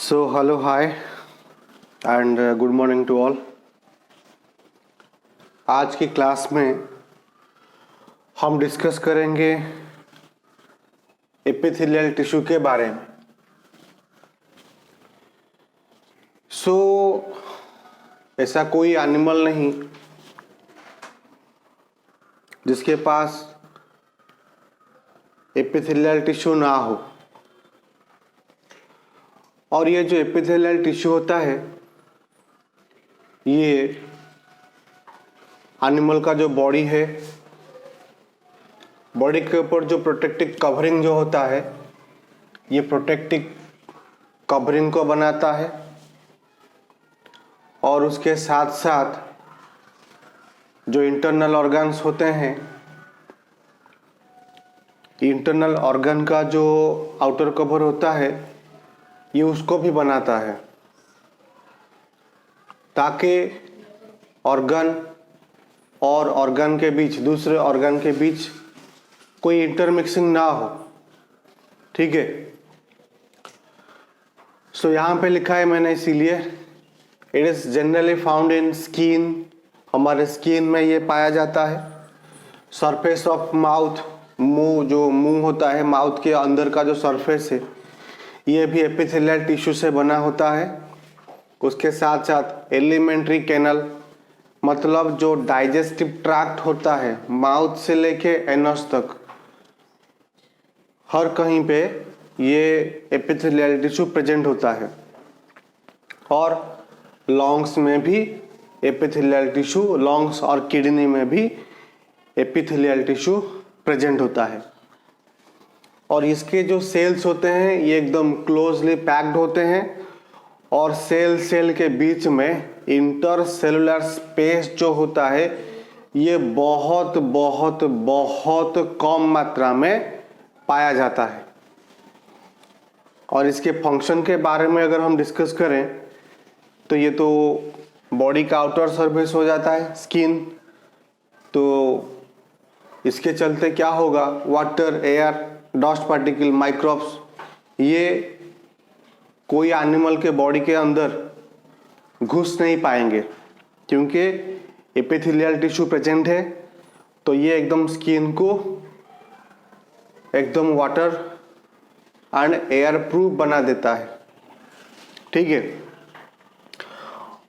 Hello, hi, and good morning to all. आज की class में हम डिस्कस करेंगे एपिथेलियल टिश्यू के बारे में. ऐसा कोई एनिमल नहीं जिसके पास एपिथेलियल टिश्यू ना हो. और ये जो एपिथेलियल टिश्यू होता है ये एनिमल का जो बॉडी है, बॉडी के ऊपर जो प्रोटेक्टिव कवरिंग जो होता है ये प्रोटेक्टिव कवरिंग को बनाता है. और उसके साथ साथ जो इंटरनल ऑर्गन्स होते हैं, इंटरनल ऑर्गन का जो आउटर कवर होता है ये उसको भी बनाता है, ताकि ऑर्गन और ऑर्गन के बीच, दूसरे ऑर्गन के बीच कोई इंटरमिक्सिंग ना हो. ठीक है. यहाँ पे लिखा है मैंने इसीलिए, it is generally found in skin. हमारे स्किन में ये पाया जाता है. सरफेस ऑफ माउथ, मुंह, जो मुंह होता है, माउथ के अंदर का जो सरफेस है ये भी एपिथेलियल टिश्यू से बना होता है. उसके साथ साथ एलिमेंट्री कैनल, मतलब जो डाइजेस्टिव ट्रैक्ट होता है, माउथ से लेके एनस तक, हर कहीं पे ये एपिथेलियल टिश्यू प्रेजेंट होता है. और लंग्स में भी एपिथेलियल टिश्यू, लंग्स और किडनी में भी एपिथेलियल टिश्यू प्रेजेंट होता है. और इसके जो सेल्स होते हैं ये एकदम क्लोजली पैक्ड होते हैं. और सेल के बीच में इंटरसेलुलर स्पेस जो होता है ये बहुत बहुत बहुत कम मात्रा में पाया जाता है. और इसके फंक्शन के बारे में अगर हम डिस्कस करें तो ये तो बॉडी का आउटर सरफेस हो जाता है, स्किन. तो इसके चलते क्या होगा, water, air, dust particle, microbes, ये कोई एनिमल के बॉडी के अंदर घुस नहीं पाएंगे, क्योंकि एपिथेलियल टिश्यू प्रेजेंट है. तो ये एकदम स्किन को एकदम वाटर एंड एयर प्रूफ बना देता है. ठीक है.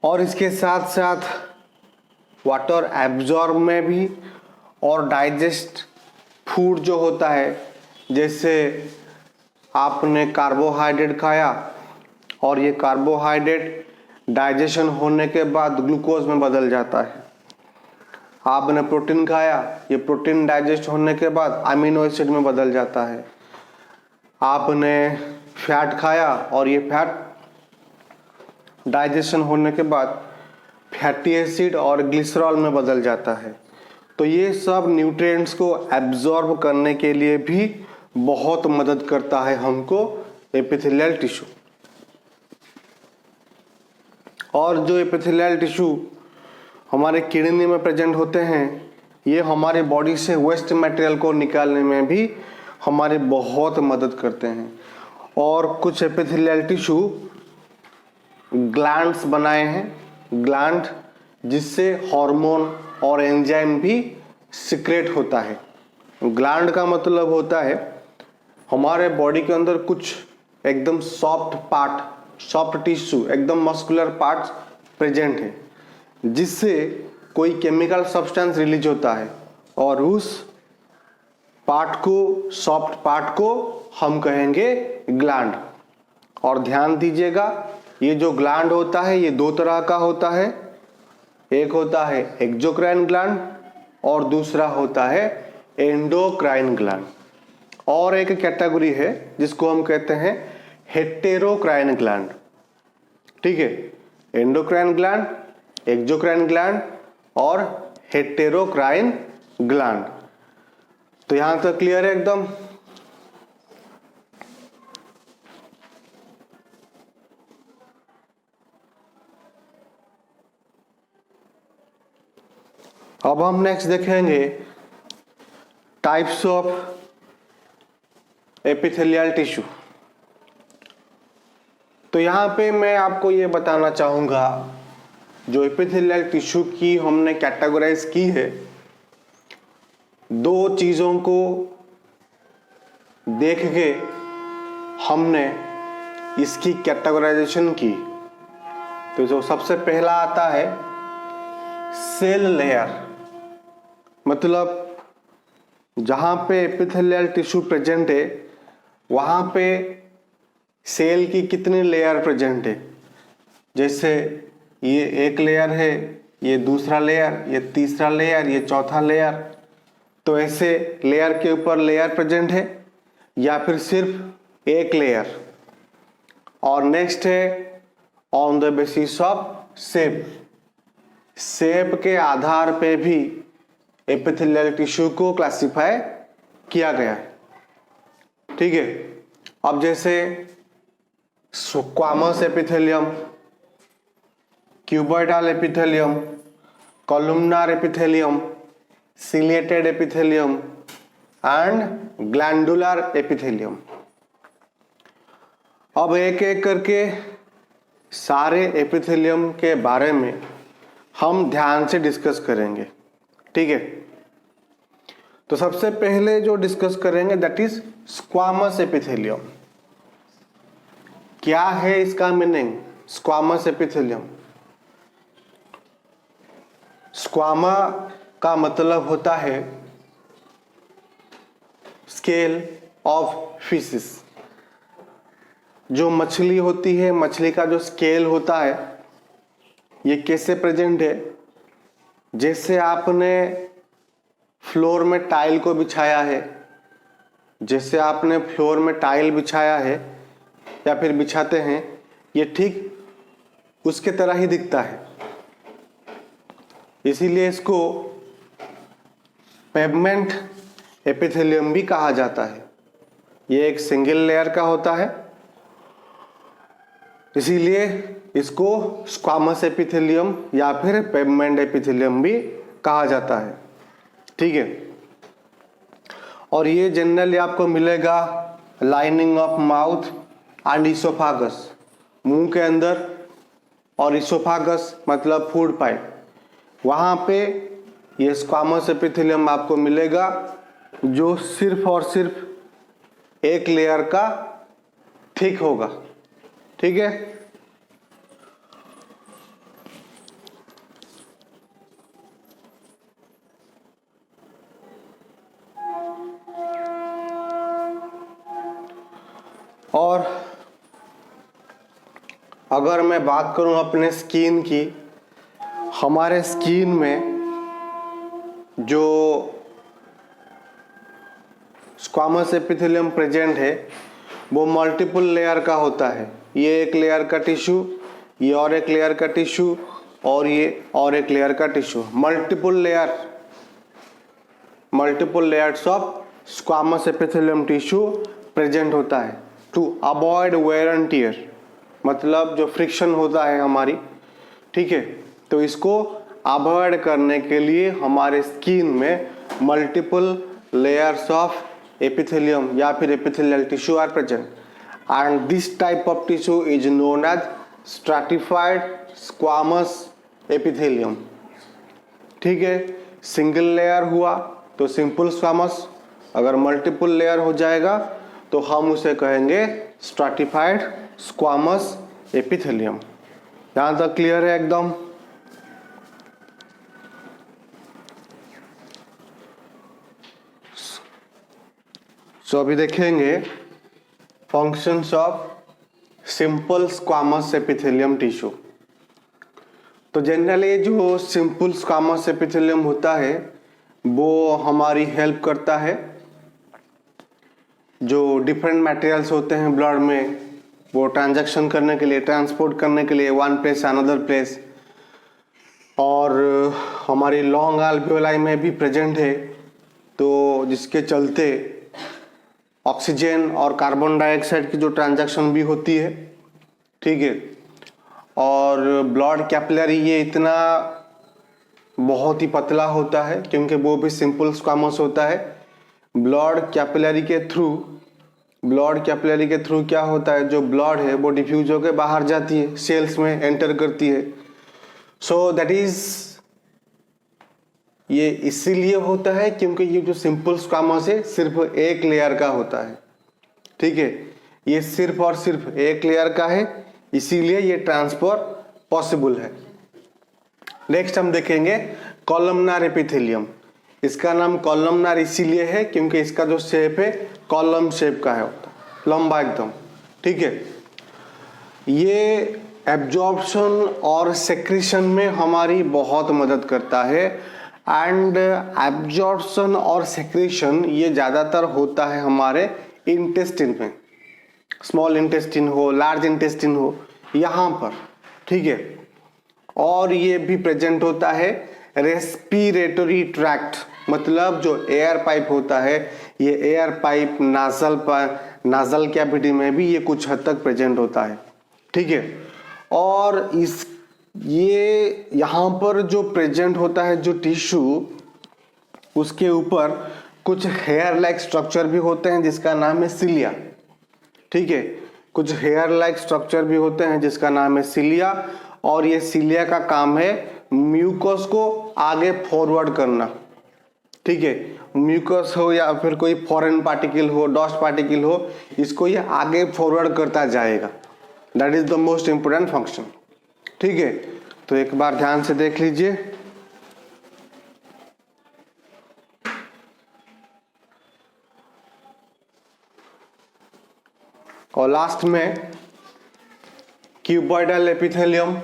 और इसके साथ साथ वाटर एब्जॉर्ब में भी और डाइजेस्ट फूड जो होता है, जैसे आपने कार्बोहाइड्रेट खाया और ये कार्बोहाइड्रेट डाइजेशन होने के बाद ग्लूकोज में बदल जाता है. आपने प्रोटीन खाया, ये प्रोटीन डाइजेस्ट होने के बाद अमीनो एसिड में बदल जाता है. आपने फैट खाया और ये फैट डाइजेशन होने के बाद फैटी एसिड और ग्लिसरॉल में बदल जाता है. तो ये सब न्यूट्रिएंट्स को एब्जॉर्ब करने के लिए भी बहुत मदद करता है हमको एपिथेलियल टिश्यू. और जो एपिथेलियल टिश्यू हमारे किडनी में प्रेजेंट होते हैं ये हमारे बॉडी से वेस्ट मटेरियल को निकालने में भी हमारे बहुत मदद करते हैं. और कुछ एपिथेलियल टिश्यू ग्लैंड्स बनाए हैं, ग्लैंड, जिससे हार्मोन और एंजाइम भी सिक्रेट होता है. ग्लैंड का मतलब होता है हमारे बॉडी के अंदर कुछ एकदम सॉफ्ट पार्ट, सॉफ्ट टिश्यू, एकदम मस्कुलर पार्ट्स प्रेजेंट है, जिससे कोई केमिकल सब्सटेंस रिलीज होता है. और उस पार्ट को, सॉफ्ट पार्ट को हम कहेंगे ग्लैंड. और ध्यान दीजिएगा, ये जो ग्लैंड होता है ये दो तरह का होता है. एक होता है एक्सोक्राइन ग्लैंड और दूसरा होता है एंडोक्राइन ग्लैंड. और एक कैटेगरी है जिसको हम कहते हैं हेटेरोक्राइन ग्लैंड. ठीक है. एंडोक्राइन ग्लैंड, एक्सोक्राइन ग्लैंड और हेटेरोक्राइन ग्लैंड. तो यहां तक क्लियर है एकदम. अब हम नेक्स्ट देखेंगे टाइप्स ऑफ एपिथेलियल टिश्यू. तो यहाँ पे मैं आपको ये बताना चाहूँगा, जो एपिथेलियल टिश्यू की हमने कैटेगराइज की है, दो चीज़ों को देख के हमने इसकी कैटेगराइजेशन की। तो जो सबसे पहला आता है सेल लेयर, मतलब जहाँ पे एपिथेलियल टिश्यू प्रेजेंट है वहाँ पे सेल की कितनी लेयर प्रेजेंट है। जैसे ये एक लेयर है, ये दूसरा लेयर, ये तीसरा लेयर, ये चौथा लेयर। तो ऐसे लेयर के ऊपर लेयर प्रेजेंट है या फिर सिर्फ एक लेयर। और नेक्स्ट है on the basis of shape, shape के आधार पे भी एपिथेलियल टिश्यू को क्लासिफाई किया गया है। ठीक है, अब जैसे squamous epithelium, cuboidal epithelium, columnar epithelium, ciliated epithelium and glandular epithelium. अब एक एक करके सारे एपिथेलियम के बारे में हम ध्यान से डिस्कस करेंगे। ठीक है, तो सबसे पहले जो डिस्कस करेंगे दैट इज स्क्वामस एपिथेलियम। क्या है इसका मीनिंग? स्क्वामस एपिथेलियम, स्क्वामा का मतलब होता है स्केल ऑफ फिशिस। जो मछली होती है, मछली का जो स्केल होता है, ये कैसे प्रेजेंट है? जैसे आपने फ्लोर में टाइल को बिछाया है, जैसे आपने फ्लोर में टाइल बिछाया है या फिर बिछाते हैं, ये ठीक उसके तरह ही दिखता है। इसीलिए इसको पेवमेंट एपिथेलियम भी कहा जाता है। ये एक सिंगल लेयर का होता है, इसीलिए इसको स्क्वामस एपिथेलियम या फिर पेवमेंट एपिथेलियम भी कहा जाता है। ठीक है, और ये जनरली आपको मिलेगा लाइनिंग ऑफ माउथ एंड इसोफागस, मुंह के अंदर, और इसोफागस मतलब फूड पाइप, वहाँ पे ये स्क्वामस एपिथेलियम आपको मिलेगा, जो सिर्फ और सिर्फ एक लेयर का थिक होगा। ठीक है, और अगर मैं बात करूं अपने स्किन की, हमारे स्किन में जो स्क्वामस एपिथेलियम प्रेजेंट है वो मल्टीपल लेयर का होता है। ये एक लेयर का टिश्यू, ये और एक लेयर का टिश्यू, और ये और एक लेयर का tissue, multiple layers of squamous epithelium tissue present होता है। To avoid wear and tear, मतलब जो फ्रिक्शन होता है हमारी, ठीक है, तो इसको अवॉइड करने के लिए हमारे स्किन में मल्टीपल लेयर्स ऑफ एपिथेलियम या फिर epithelial tissue are present, and this type of tissue is known as stratified squamous epithelium. ठीक है, सिंगल लेयर हुआ तो सिंपल स्क्वामस, अगर मल्टीपल लेयर हो जाएगा तो हम उसे कहेंगे स्ट्रैटिफाइड स्क्वामस एपिथेलियम। यहाँ तक क्लियर है एकदम? सो अभी देखेंगे functions of simple squamous epithelium tissue. तो जनरली जो सिंपल स्क्वामस एपिथेलियम होता है वो हमारी हेल्प करता है, जो डिफरेंट मटेरियल्स होते हैं ब्लड में वो ट्रांजैक्शन करने के लिए, ट्रांसपोर्ट करने के लिए वन प्लेस अनदर प्लेस, और हमारी लॉन्ग अल्वियोलाई में भी प्रेजेंट है, तो जिसके चलते ऑक्सीजन और कार्बन डाइऑक्साइड की जो ट्रांजैक्शन भी होती है। ठीक है, और ब्लड कैपिलरी ये इतना बहुत ही पतला होता है क्योंकि वो भी सिंपल स्क्वामस होता है। ब्लड कैपिलरी के थ्रू ब्लड कैपिलरी के थ्रू क्या होता है, जो ब्लड है वो डिफ्यूज होकर बाहर जाती है, सेल्स में एंटर करती है। सो दैट इज, ये इसीलिए होता है क्योंकि ये जो सिंपल स्क्वामस है सिर्फ एक लेयर का होता है, ठीक है, ये सिर्फ और सिर्फ एक लेयर का है, इसीलिए ये ट्रांसफर पॉसिबल है। नेक्स्ट हम देखेंगे कॉलमनार एपिथेलियम। इसका नाम कॉलमनार इसीलिए है क्योंकि इसका जो शेप है कॉलम शेप का है, होता लंबा एकदम, ठीक है। ये एब्जॉर्प्शन और सेक्रीशन में हमारी बहुत मदद करता है। एंड एब्जॉर्प्शन और सेक्रीशन ये ज़्यादातर होता है हमारे इंटेस्टिन में, स्मॉल इंटेस्टिन हो, लार्ज इंटेस्टिन हो, यहाँ पर, ठीक है। और ये भी प्रेजेंट होता है रेस्पिरेटरी ट्रैक्ट, मतलब जो एयर पाइप होता है, ये एयर पाइप नाजल कैविटी में भी ये कुछ हद तक प्रेजेंट होता है, ठीक है। और ये यहाँ पर जो प्रेजेंट होता है जो टिश्यू, उसके ऊपर कुछ हेयर लाइक स्ट्रक्चर भी होते हैं जिसका नाम है सिलिया, ठीक है। कुछ हेयर लाइक स्ट्रक्चर भी होते हैं जिसका नाम है सिलिया, और ये सिलिया का काम है म्यूकस को आगे फॉरवर्ड करना, ठीक है। म्यूकस हो या फिर कोई फॉरेन पार्टिकल हो, डस्ट पार्टिकल हो, इसको ये आगे फॉरवर्ड करता जाएगा। That is the most important function, ठीक है। तो एक बार ध्यान से देख लीजिए। और लास्ट में क्यूबॉइडल एपिथेलियम।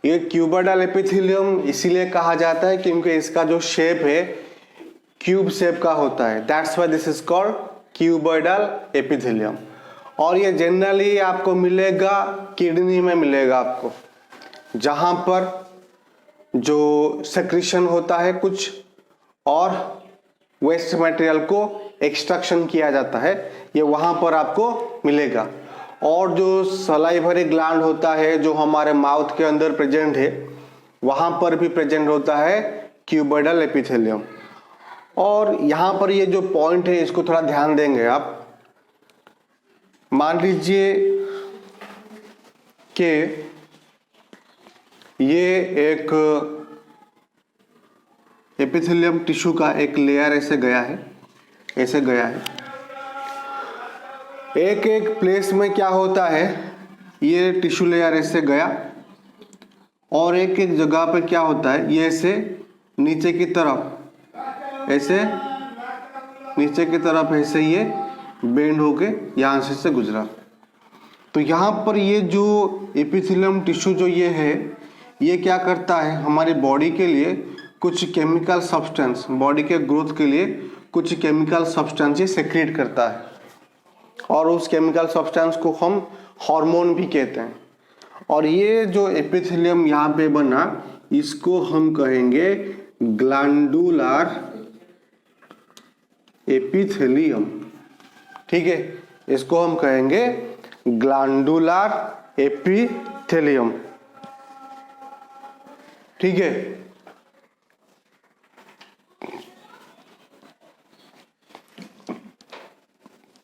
ये क्यूबॉइडल एपिथेलियम इसीलिए कहा जाता है क्योंकि इसका जो शेप है क्यूब शेप का होता है, that's why this is called cuboidal epithelium. और ये जनरली आपको मिलेगा किडनी में मिलेगा आपको, जहां पर जो सेक्रीशन होता है कुछ और वेस्ट मटेरियल को एक्सट्रैक्शन किया जाता है, ये वहां पर आपको मिलेगा। और जो सलाइवरी ग्लैंड होता है जो हमारे माउथ के अंदर प्रेजेंट है, वहां पर भी प्रेजेंट होता है क्यूबॉइडल एपिथेलियम। और यहां पर ये जो पॉइंट है इसको थोड़ा ध्यान देंगे आप। मान लीजिए कि ये एक एपिथेलियम टिश्यू का एक लेयर ऐसे गया है, ऐसे गया है। एक एक प्लेस में क्या होता है, ये टिश्यू लेयर ऐसे गया और एक एक जगह पे क्या होता है, ये ऐसे नीचे की तरफ, ऐसे नीचे की तरफ ऐसे ये बेंड होके यहाँ से गुजरा। तो यहाँ पर ये जो एपिथेलियम टिश्यू जो ये है, ये क्या करता है, हमारी बॉडी के लिए कुछ केमिकल सब्सटेंस, बॉडी के ग्रोथ के लिए कुछ केमिकल सब्सटेंस ये सेक्रेट करता है, और उस केमिकल सब्सटेंस को हम हार्मोन भी कहते हैं। और ये जो एपिथेलियम यहाँ पे बना, इसको हम कहेंगे ग्लैंडुलर एपिथेलियम, ठीक है। इसको हम कहेंगे ग्लैंडुलर एपिथेलियम, ठीक है।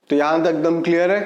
तो यहां तक एकदम क्लियर है।